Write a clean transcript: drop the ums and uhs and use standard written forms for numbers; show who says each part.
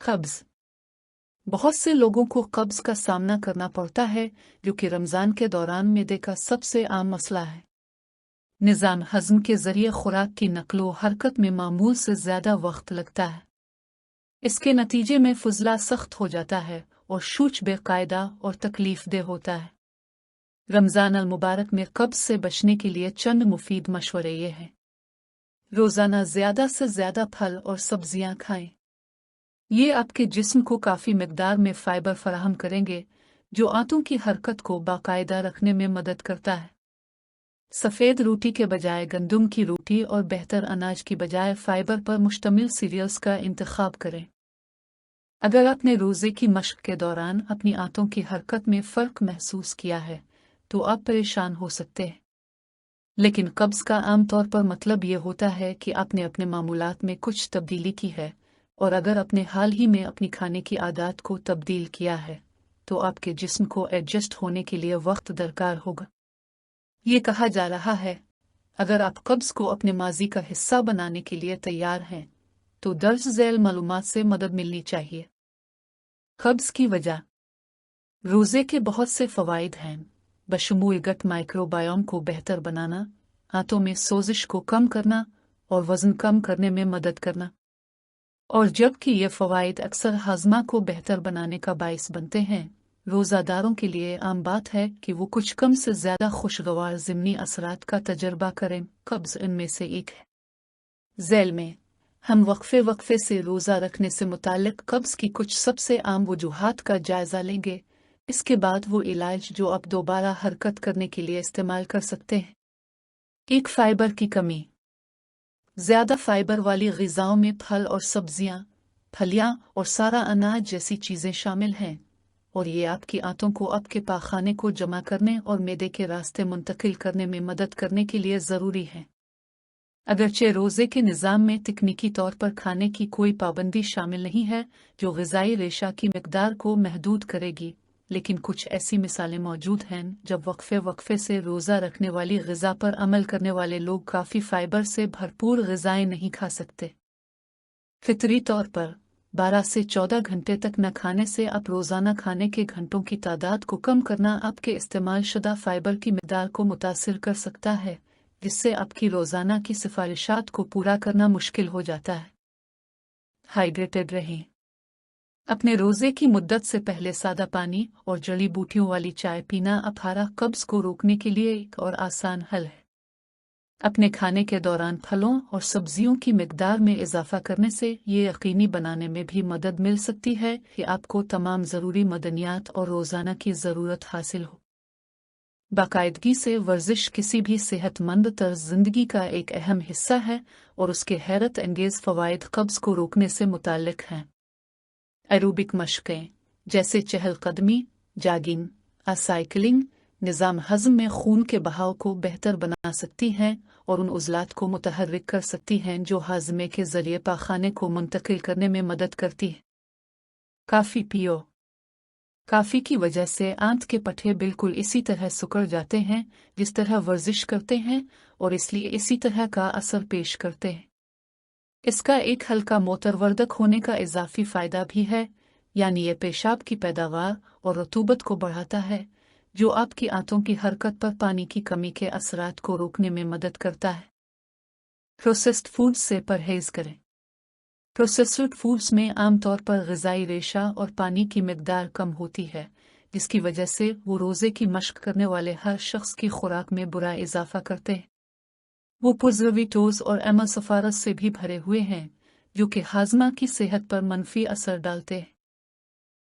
Speaker 1: कब्ज़। बहुत से लोगों को कब्ज़ का सामना करना पड़ता है, जो कि रमज़ान के दौरान मैदे का सबसे आम मसला है। निज़ाम हज़म के ज़रिए खुराक की नक़्लो हरकत में मामूल से ज़्यादा वक्त लगता है। इसके नतीजे में फुज़ला सख्त हो जाता है और शूच बेकायदा और तकलीफ़देह होता है। रमज़ान अल मुबारक में कब्ज़ से बचने के लिए चंद मुफीद मशवरे ये हैं। रोज़ाना ज़्यादा से ज़्यादा फल और सब्ज़ियाँ खाएं। ये आपके जिस्म को काफ़ी मिकदार में फ़ाइबर फराहम करेंगे, जो आंतों की हरकत को बाकायदा रखने में मदद करता है। सफ़ेद रोटी के बजाय गंदम की रोटी और बेहतर अनाज की बजाय फ़ाइबर पर मुश्तमिल सीरियल्स का इंतखाब करें। अगर आपने रोज़े की मश्क के दौरान अपनी आंतों की हरकत में फ़र्क महसूस किया है, तो आप परेशान हो सकते हैं। लेकिन कब्ज़ का आम तौर पर मतलब ये होता है कि आपने अपने मामूलात में कुछ तब्दीली की है, और अगर आपने हाल ही में अपनी खाने की आदत को तब्दील किया है, तो आपके जिस्म को एडजस्ट होने के लिए वक्त दरकार होगा। ये कहा जा रहा है, अगर आप कब्ज़ को अपने माजी का हिस्सा बनाने के लिए तैयार हैं, तो दर्ज झैल मालूमात से मदद मिलनी चाहिए। कब्ज़ की वजह। रोज़े के बहुत से फ़वाइद हैं, बशमूल गट माइक्रोबायोम को बेहतर बनाना, आंतों में सोजिश को कम करना और वज़न कम करने में मदद करना। और जबकि ये फ़वाइद अक्सर हाज़मा को बेहतर बनाने का बाइस बनते हैं, रोज़ादारों के लिए आम बात है कि वो कुछ कम से ज़्यादा खुशगवार ज़िमनी असरात का तजर्बा करें। कब्ज़ इनमें से एक है। झैल में हम वक्फे से रोज़ा रखने से मुताल्लिक़ कब्ज़ की कुछ सबसे आम वजूहात का जायज़ा लेंगे। इसके बाद वो इलाज जो आप दोबारा हरकत करने के लिए इस्तेमाल कर सकते हैं। एक फ़ाइबर की कमी। ज़्यादा फ़ाइबर वाली ग़िज़ाओं में फल और सब्ज़ियाँ, फलियाँ और सारा अनाज जैसी चीज़ें शामिल हैं, और ये आपकी आंतों को आपके पाख़ाने को जमा करने और मैदे के रास्ते मुंतकिल करने में मदद करने के लिए ज़रूरी है। अगरचे रोज़े के निज़ाम में तकनीकी तौर पर खाने की कोई पाबंदी शामिल नहीं है, जो ग़िज़ाई रेशा की मिक़दार को महदूद करेगी, लेकिन कुछ ऐसी मिसालें मौजूद हैं जब वक्फे से रोज़ा रखने वाली ग़िज़ा पर अमल करने वाले लोग काफ़ी फ़ाइबर से भरपूर ग़िज़ाएँ नहीं खा सकते। फ़ितरी तौर पर 12 से 14 घंटे तक न खाने से आप रोज़ाना खाने के घंटों की तादाद को कम करना आपके इस्तेमाल शुदा फ़ाइबर की मिक़दार को मुतासिर कर सकता है, जिससे आपकी रोज़ाना की सिफारिशात को पूरा करना मुश्किल हो जाता है। हाइड्रेटेड रहें। अपने रोज़े की मुद्दत से पहले सादा पानी और जड़ी बूटियों वाली चाय पीना अफारा कब्ज़ को रोकने के लिए एक और आसान हल है। अपने खाने के दौरान फलों और सब्जियों की मिक़दार में इजाफ़ा करने से ये यकीनी बनाने में भी मदद मिल सकती है कि आपको तमाम ज़रूरी मदनियात और रोज़ाना की ज़रूरत हासिल हो। बाकायदगी से वर्जिश किसी भी सेहतमंद तर्ज़ ज़िंदगी का एक अहम हिस्सा है, और उसके हैरत अंगेज़ फ़वाइद कब्ज़ को रोकने से मुताल्लिक़ हैं। एरोबिक मशक़ें जैसे चहलकदमी, जॉगिंग, साइकिलिंग निज़ाम हज़म में खून के बहाव को बेहतर बना सकती हैं और उन उज़लात को मुतहर्रिक कर सकती हैं जो हाज़मे के ज़रिए पाख़ाने को मुंतकिल करने में मदद करती है। काफ़ी पियो। काफ़ी की वजह से आंत के पट्टे बिल्कुल इसी तरह सिकुड़ जाते हैं जिस तरह वर्जिश करते हैं, और इसलिए इसी तरह का असर पेश करते हैं। इसका एक हल्का मोतरवर्धक होने का इजाफी फ़ायदा भी है, यानी ये पेशाब की पैदावार और रतूबत को बढ़ाता है, जो आपकी आंतों की हरकत पर पानी की कमी के असरात को रोकने में मदद करता है। प्रोसेस्ड फूड्स से परहेज़ करें। प्रोसेस्ड फूड्स में आमतौर पर ग़िज़ाई रेशा और पानी की मिक़दार कम होती है, जिसकी वजह से वो रोज़े की मश्क करने वाले हर शख्स की खुराक में बुरा इजाफ़ा करते हैं। वो प्रिजर्वेटिव्स और एमासफारस से भी भरे हुए हैं, जो कि हाज़मा की सेहत पर मनफी असर डालते हैं।